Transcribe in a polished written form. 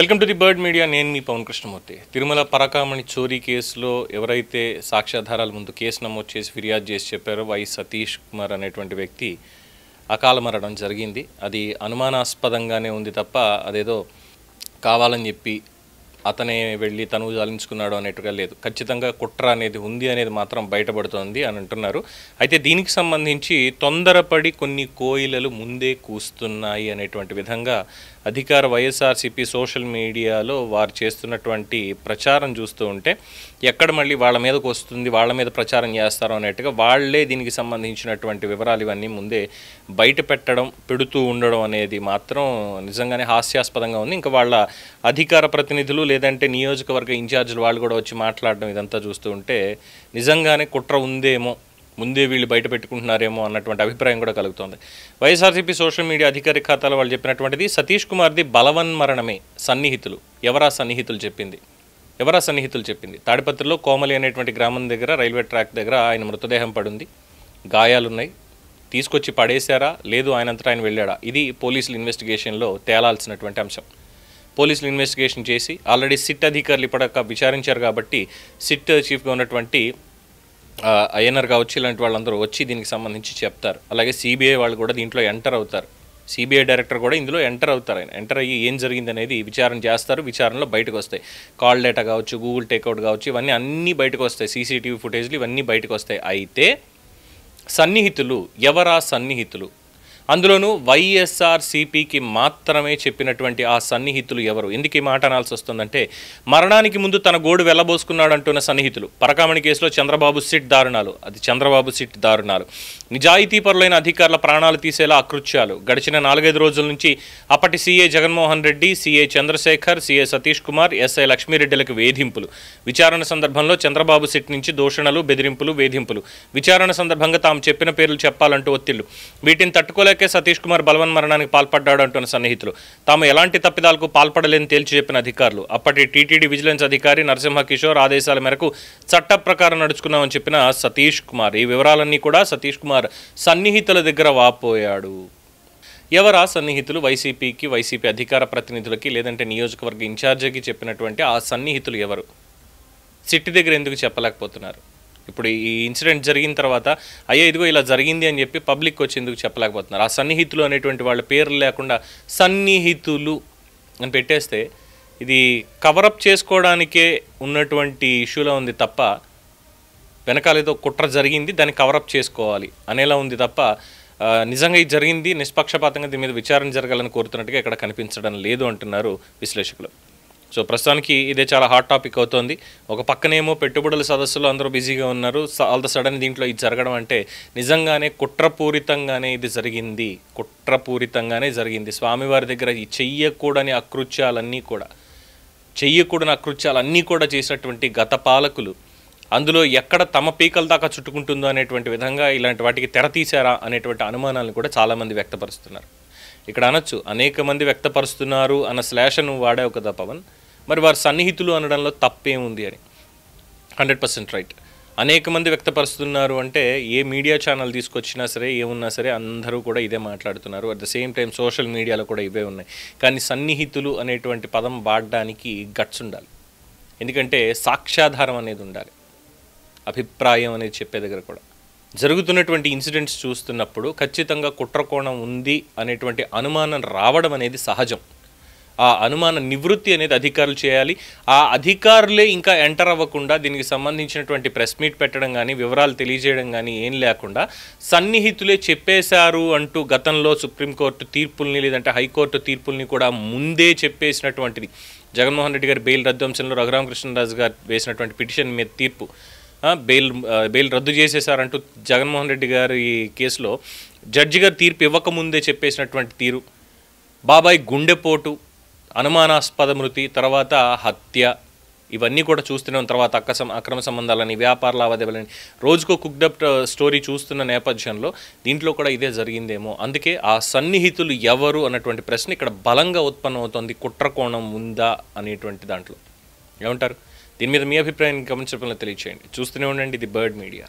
Welcome to the bird media. నేను మీ పవన్ కృష్ణమూర్తి. తిరుమల పరకామణి చోరీ కేసులో ఎవరైతే సాక్ష్యాధారాల ముందు కేసు నమోదు చేసి ఫిర్యాదు చేసి చెప్పారో వై సతీష్ కుమార్ అనేటువంటి వ్యక్తి అకాల మరణం జరిగింది. అది అనుమానాస్పదంగానే ఉంది తప్ప అదేదో కావాలని చెప్పి అతనే వెళ్ళి తను జాలించుకున్నాడు అనేట్టుగా లేదు. ఖచ్చితంగా కుట్ర అనేది ఉంది అనేది మాత్రం బయటపడుతోంది అని అంటున్నారు. అయితే దీనికి సంబంధించి తొందరపడి కొన్ని కోయిలలు ముందే కూస్తున్నాయి అనేటువంటి విధంగా అధికార వైఎస్ఆర్సీపీ సోషల్ మీడియాలో వారు చేస్తున్నటువంటి ప్రచారం చూస్తూ ఉంటే ఎక్కడ మళ్ళీ వాళ్ళ మీదకు వస్తుంది, వాళ్ళ మీద ప్రచారం చేస్తారో అనేట్టుగా వాళ్లే దీనికి సంబంధించినటువంటి వివరాలు ఇవన్నీ ముందే బయట పెడుతూ ఉండడం అనేది మాత్రం నిజంగానే హాస్యాస్పదంగా ఉంది. ఇంకా వాళ్ళ అధికార ప్రతినిధులు లేదంటే నియోజకవర్గ ఇన్ఛార్జీలు వాళ్ళు కూడా వచ్చి మాట్లాడడం ఇదంతా చూస్తూ ఉంటే నిజంగానే కుట్ర ఉందేమో, ముందే వీళ్ళు బయట పెట్టుకుంటున్నారేమో అన్నటువంటి అభిప్రాయం కూడా కలుగుతోంది. వైఎస్ఆర్సీపీ సోషల్ మీడియా అధికారిక ఖాతాలో వాళ్ళు చెప్పినటువంటిది సతీష్ కుమార్ది బలవన్మరణమే. సన్నిహితులు ఎవరా సన్నిహితులు చెప్పింది తాడిపత్రిలో కోమలి అనేటువంటి గ్రామం దగ్గర రైల్వే ట్రాక్ దగ్గర ఆయన మృతదేహం పడుంది, గాయాలున్నాయి, తీసుకొచ్చి పడేశారా లేదు ఆయనంతటా ఆయన వెళ్ళాడా, ఇది పోలీసుల ఇన్వెస్టిగేషన్లో తేలాల్సినటువంటి అంశం. పోలీసులు ఇన్వెస్టిగేషన్ చేసి ఆల్రెడీ సిట్ అధికారులు ఇప్పటిదాకా విచారించారు కాబట్టి సిట్ చీఫ్గా ఉన్నటువంటి ఐఎన్ఆర్ కావచ్చు ఇలాంటి వాళ్ళందరూ వచ్చి దీనికి సంబంధించి చెప్తారు. అలాగే సిబిఐ వాళ్ళు కూడా దీంట్లో ఎంటర్ అవుతారు. సిబిఐ డైరెక్టర్ కూడా ఇందులో ఎంటర్ అవుతారు. ఆయన ఎంటర్ అయ్యి ఏం జరిగింది అనేది విచారణ చేస్తారు. విచారణలో బయటకు వస్తాయి. కాల్ డేటా కావచ్చు, గూగుల్ టేక్అవుట్ కావచ్చు, ఇవన్నీ అన్నీ బయటకు వస్తాయి. సీసీటీవీ ఫుటేజ్లు ఇవన్నీ బయటకు వస్తాయి. అయితే సన్నిహితులు ఎవరా సన్నిహితులు, అందులోనూ వైఎస్ఆర్సీపీకి మాత్రమే చెప్పినటువంటి ఆ సన్నిహితులు ఎవరు? ఎందుకు ఈ మాట అనాల్సి వస్తుందంటే మరణానికి ముందు తన గోడు వెళ్ళబోసుకున్నాడు అంటున్న సన్నిహితులు, పరకామణి కేసులో చంద్రబాబు సిట్ దారుణాలు, నిజాయితీపరులైన అధికారుల ప్రాణాలు తీసేలా అకృత్యాలు, గడిచిన 4-5 రోజుల నుంచి అప్పటి CA Jaganmohan Reddy, CA Chandrashekar, CA Satish Kumar, SI లక్ష్మీరెడ్డిలకు వేధింపులు, విచారణ సందర్భంలో చంద్రబాబు సిట్ నుంచి దూషణలు, బెదిరింపులు, వేధింపులు, విచారణ సందర్భంగా తాము చెప్పిన పేర్లు చెప్పాలంటూ ఒత్తిళ్లు, వీటిని తట్టుకోలేక సతీష్ కుమార్ బలవన్ మరణానికి పాల్పడ్డాడు అంటున్న సన్నిహితులు, తాము ఎలాంటి తప్పిదాలకు పాల్పడలేని తేల్చి చెప్పిన అధికారులు, అప్పటి టీటీడీ విజిలెన్స్ అధికారి నరసింహ కిషోర్ ఆదేశాల మేరకు చట్ట ప్రకారం నడుచుకున్నామని చెప్పిన సతీష్ కుమార్. ఈ వివరాలన్నీ కూడా సతీష్ కుమార్ సన్నిహితుల దగ్గర వాపోయాడు. ఎవరా సన్నిహితులు? వైసీపీ అధికార ప్రతినిధులకి లేదంటే నియోజకవర్గ ఇన్ఛార్జికి చెప్పినటువంటి ఆ సన్నిహితులు ఎవరు? సిట్టి దగ్గర ఎందుకు చెప్పలేకపోతున్నారు? ఇప్పుడు ఈ ఇన్సిడెంట్ జరిగిన తర్వాత అయ్యో ఇదిగో ఇలా జరిగింది అని చెప్పి పబ్లిక్ వచ్చి ఎందుకు చెప్పలేకపోతున్నారు? ఆ సన్నిహితులు అనేటువంటి వాళ్ళ పేర్లు లేకుండా సన్నిహితులు అని పెట్టేస్తే ఇది కవరప్ చేసుకోవడానికే ఉన్నటువంటి ఇష్యూలో ఉంది తప్ప వెనకాల ఏదో కుట్ర జరిగింది దాన్ని కవరప్ చేసుకోవాలి అనేలా ఉంది తప్ప నిజంగా ఇది జరిగింది నిష్పక్షపాతంగా దీని మీద విచారణ జరగాలని కోరుతున్నట్టుగా ఇక్కడ కనిపించడం లేదు అంటున్నారు విశ్లేషకులు. సో ప్రస్తుతానికి ఇదే చాలా హాట్ టాపిక్ అవుతోంది. ఒక పక్కనేమో పెట్టుబడుల సదస్సులో అందరూ బిజీగా ఉన్నారు. ఆల్ ద సడన్ దీంట్లో ఇది జరగడం అంటే నిజంగానే కుట్రపూరితంగానే ఇది జరిగింది. స్వామివారి దగ్గర ఈ చెయ్యకూడని అకృత్యాలన్నీ కూడా చేసినటువంటి గత పాలకులు అందులో ఎక్కడ తమ పీకల దాకా చుట్టుకుంటుందో అనేటువంటి విధంగా ఇలాంటి వాటికి తెర తీశారా అనేటువంటి అనుమానాలను కూడా చాలామంది వ్యక్తపరుస్తున్నారు. ఇక్కడ అనొచ్చు అనేక మంది వ్యక్తపరుస్తున్నారు అన్న శ్లేషను వాడావు కదా పవన్, మరి వారు సన్నిహితులు అనడంలో తప్పేముంది అని. 100% రైట్. అనేక మంది వ్యక్తపరుస్తున్నారు అంటే ఏ మీడియా ఛానల్ తీసుకొచ్చినా సరే ఏమున్నా సరే అందరూ కూడా ఇదే మాట్లాడుతున్నారు. At the same time social మీడియాలో కూడా ఇవే ఉన్నాయి. కానీ సన్నిహితులు అనేటువంటి పదం వాడడానికి గట్స్ ఉండాలి. ఎందుకంటే సాక్ష్యాధారం అనేది ఉండాలి. అభిప్రాయం అనేది చెప్పే దగ్గర కూడా జరుగుతున్నటువంటి ఇన్సిడెంట్స్ చూస్తున్నప్పుడు ఖచ్చితంగా కుట్రకోణం ఉంది అనేటువంటి అనుమానం రావడం అనేది సహజం. ఆ అనుమాన నివృత్తి అనేది అధికారులు చేయాలి. ఆ అధికారులే ఇంకా ఎంటర్ అవ్వకుండా దీనికి సంబంధించినటువంటి ప్రెస్ మీట్ పెట్టడం కానీ వివరాలు తెలియజేయడం కానీ ఏం లేకుండా సన్నిహితులే చెప్పేశారు అంటూ గతంలో సుప్రీంకోర్టు తీర్పుల్ని లేదంటే హైకోర్టు తీర్పుల్ని కూడా ముందే చెప్పేసినటువంటిది. జగన్మోహన్ రెడ్డి గారి బెయిల్ రద్దు అంశంలో రఘురామకృష్ణరాజు గారు వేసినటువంటి పిటిషన్ మీద తీర్పు బెయిల్ రద్దు చేసేసారంటూ జగన్మోహన్ రెడ్డి గారి కేసులో జడ్జి గారు తీర్పు ఇవ్వకముందే చెప్పేసినటువంటి తీరు, బాబాయ్ గుండెపోటు, అనుమానాస్పద మృతి, తర్వాత హత్య, ఇవన్నీ కూడా చూస్తున్నాం. తర్వాత అక్రమ సంబంధాలని, వ్యాపార లావాదేవీలని, రోజుకో కుక్డప్ స్టోరీ చూస్తున్న నేపథ్యంలో దీంట్లో కూడా ఇదే జరిగిందేమో. అందుకే ఆ సన్నిహితులు ఎవరు అన్నటువంటి ప్రశ్న ఇక్కడ బలంగా ఉత్పన్నమవుతోంది. కుట్రకోణం ఉందా అనేటువంటి దాంట్లో ఏమంటారు? దీని మీద మీ అభిప్రాయాన్ని గమనించడంలో తెలియచేయండి. చూస్తూనే ఉండండి ది బర్డ్ మీడియా.